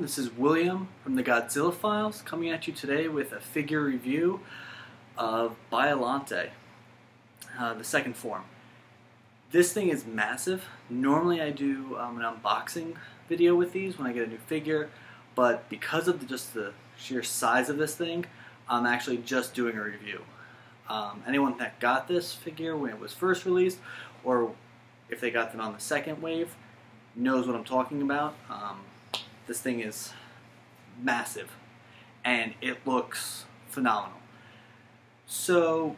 This is William from the Godzilla Files coming at you today with a figure review of Biolante, the second form. This thing is massive. Normally I do an unboxing video with these when I get a new figure, but because of just the sheer size of this thing, I'm actually just doing a review. Anyone that got this figure when it was first released, or if they got them on the second wave, knows what I'm talking about. This thing is massive, and it looks phenomenal. So,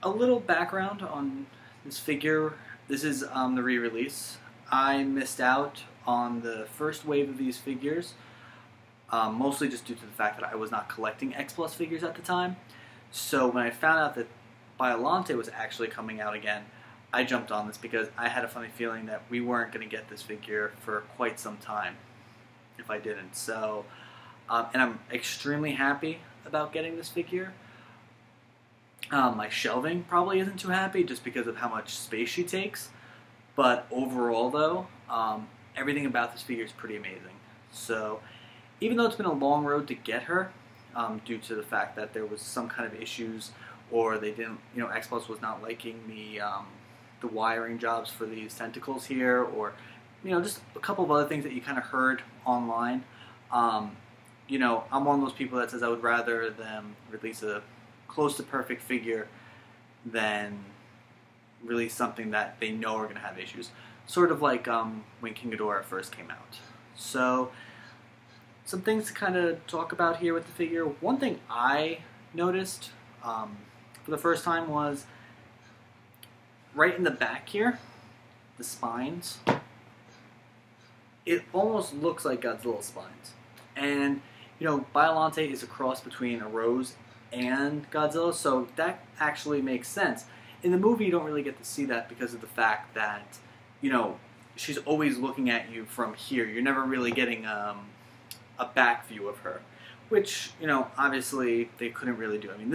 a little background on this figure. This is the re-release. I missed out on the first wave of these figures, mostly just due to the fact that I was not collecting X Plus figures at the time. So when I found out that Biolante was actually coming out again, I jumped on this because I had a funny feeling that we weren't going to get this figure for quite some time if I didn't. So, and I'm extremely happy about getting this figure. My shelving probably isn't too happy just because of how much space she takes, but overall though, everything about this figure is pretty amazing. So, even though it's been a long road to get her, due to the fact that there was some kind of issues, or they didn't, X Plus was not liking the wiring jobs for these tentacles here, or just a couple of other things that you kind of heard online. I'm one of those people that says I would rather them release a close to perfect figure than release something that they know are going to have issues. Sort of like when King Ghidorah first came out. So, some things to kind of talk about here with the figure. One thing I noticed for the first time was right in the back here, the spines. It almost looks like Godzilla's spines. And, Biolante is a cross between a rose and Godzilla, so that actually makes sense. In the movie, you don't really get to see that because of the fact that, she's always looking at you from here. You're never really getting a back view of her, which, obviously they couldn't really do. I mean,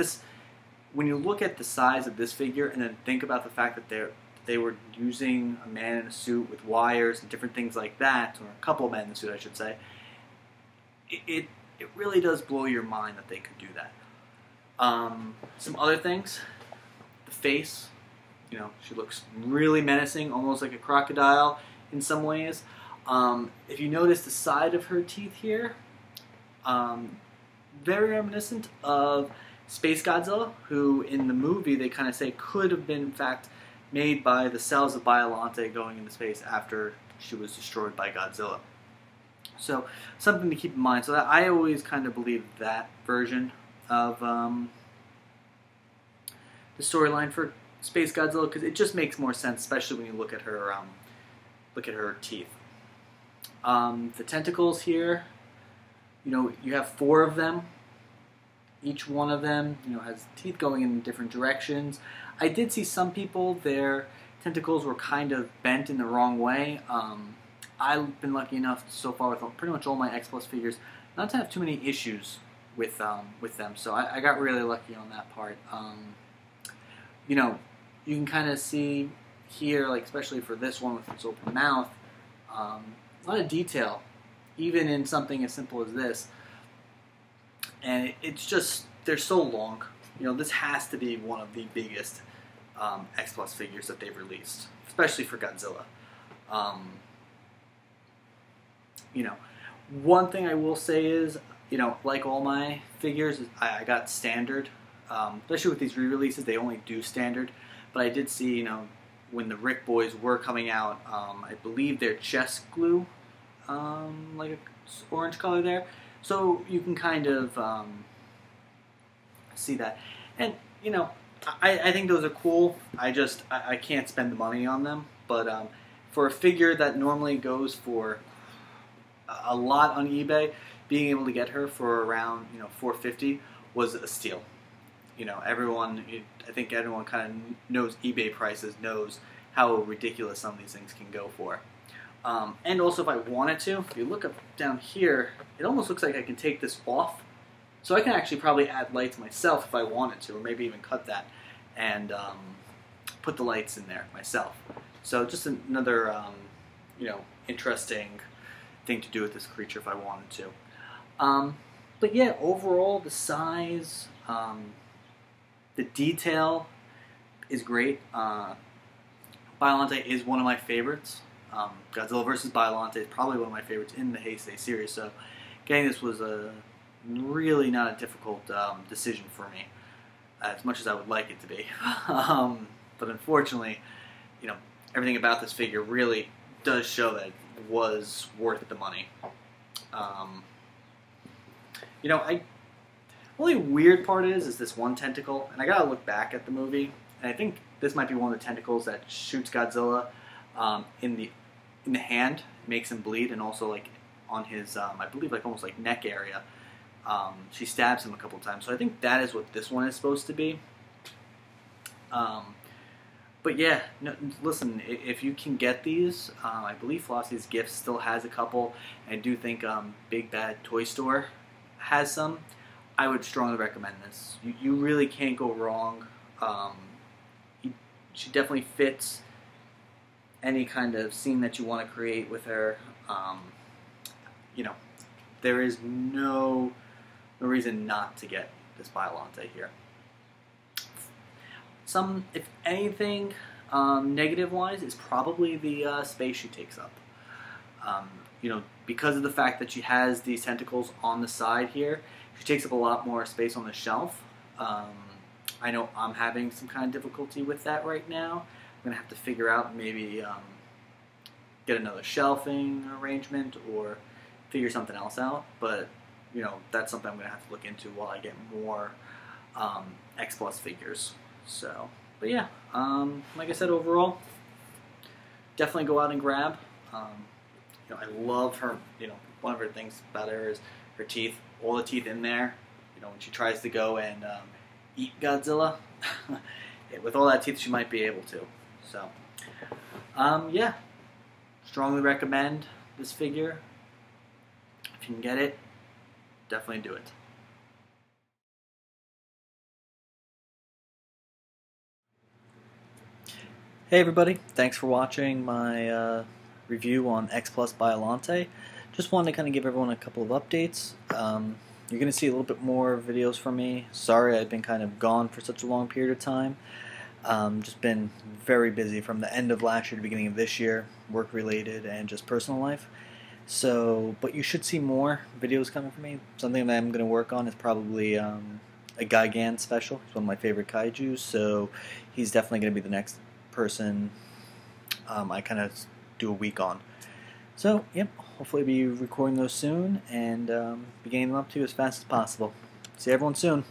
when you look at the size of this figure and then think about the fact that they were using a man in a suit with wires and different things like that, or a couple of men in a suit, I should say, it really does blow your mind that they could do that. Some other things, the face, she looks really menacing, almost like a crocodile in some ways. If you notice the side of her teeth here, very reminiscent of Space Godzilla, who in the movie they kind of say could have been in fact made by the cells of Biolante going into space after she was destroyed by Godzilla. So something to keep in mind. So that I always kind of believe that version of the storyline for Space Godzilla, because it just makes more sense, especially when you look at her teeth. The tentacles here, you have 4 of them. Each one of them, has teeth going in different directions. I did see some people, their tentacles were kind of bent in the wrong way. I've been lucky enough so far with pretty much all my X Plus figures not to have too many issues with them, so I got really lucky on that part. You can kind of see here, like especially for this one with its open mouth, a lot of detail, even in something as simple as this. And it's just, they're so long. This has to be one of the biggest X Plus figures that they've released, especially for Godzilla. One thing I will say is, like all my figures, I got standard. Especially with these re-releases, they only do standard. But I did see, when the Rick Boys were coming out, I believe their chest glue, like an orange color there. So you can kind of see that. And, I think those are cool. I can't spend the money on them. But for a figure that normally goes for a lot on eBay, being able to get her for around, $450 was a steal. I think everyone kind of knows eBay prices, knows how ridiculous some of these things can go for. And also if I wanted to, if you look up down here, it almost looks like I can take this off. So I can actually probably add lights myself if I wanted to, or maybe even cut that and put the lights in there myself. So just another, interesting thing to do with this creature if I wanted to. But yeah, overall, the size, the detail is great. Biolante is one of my favorites. Godzilla vs. Biolante is probably one of my favorites in the Heisei series, so getting this was really not a difficult decision for me, as much as I would like it to be. But unfortunately, everything about this figure really does show that it was worth the money. Only weird part is this one tentacle, and I gotta look back at the movie, and I think this might be one of the tentacles that shoots Godzilla in the hand, makes him bleed, and also like on his, I believe like almost like neck area. She stabs him a couple times, so I think that is what this one is supposed to be. But yeah, no, listen, if you can get these, I believe Flossie's Gifts still has a couple. I do think Big Bad Toy Store has some. I would strongly recommend this. You really can't go wrong. She definitely fits any kind of scene that you want to create with her. There is no reason not to get this Biolante here. If anything, negative-wise, is probably the space she takes up. Because of the fact that she has these tentacles on the side here, she takes up a lot more space on the shelf. I know I'm having some kind of difficulty with that right now. I'm going to have to figure out maybe get another shelving arrangement or figure something else out. But, that's something I'm going to have to look into while I get more X Plus figures. So, but yeah, like I said, overall, definitely go out and grab. I love her. One of her things about her is her teeth. All the teeth in there. When she tries to go and eat Godzilla, with all that teeth, she might be able to. So, yeah, strongly recommend this figure. If you can get it, definitely do it. Hey everybody, thanks for watching my review on X Plus Biolante. Just wanted to kind of give everyone a couple of updates. You're going to see a little bit more videos from me. Sorry I've been kind of gone for such a long period of time. Just been very busy from the end of last year to the beginning of this year, work related and just personal life. So, but you should see more videos coming from me. Something that I'm going to work on is probably a Gigan special. He's one of my favorite kaijus, so he's definitely going to be the next person I kind of do a week on. So, yep, hopefully I'll be recording those soon and be getting them up to you as fast as possible. See everyone soon.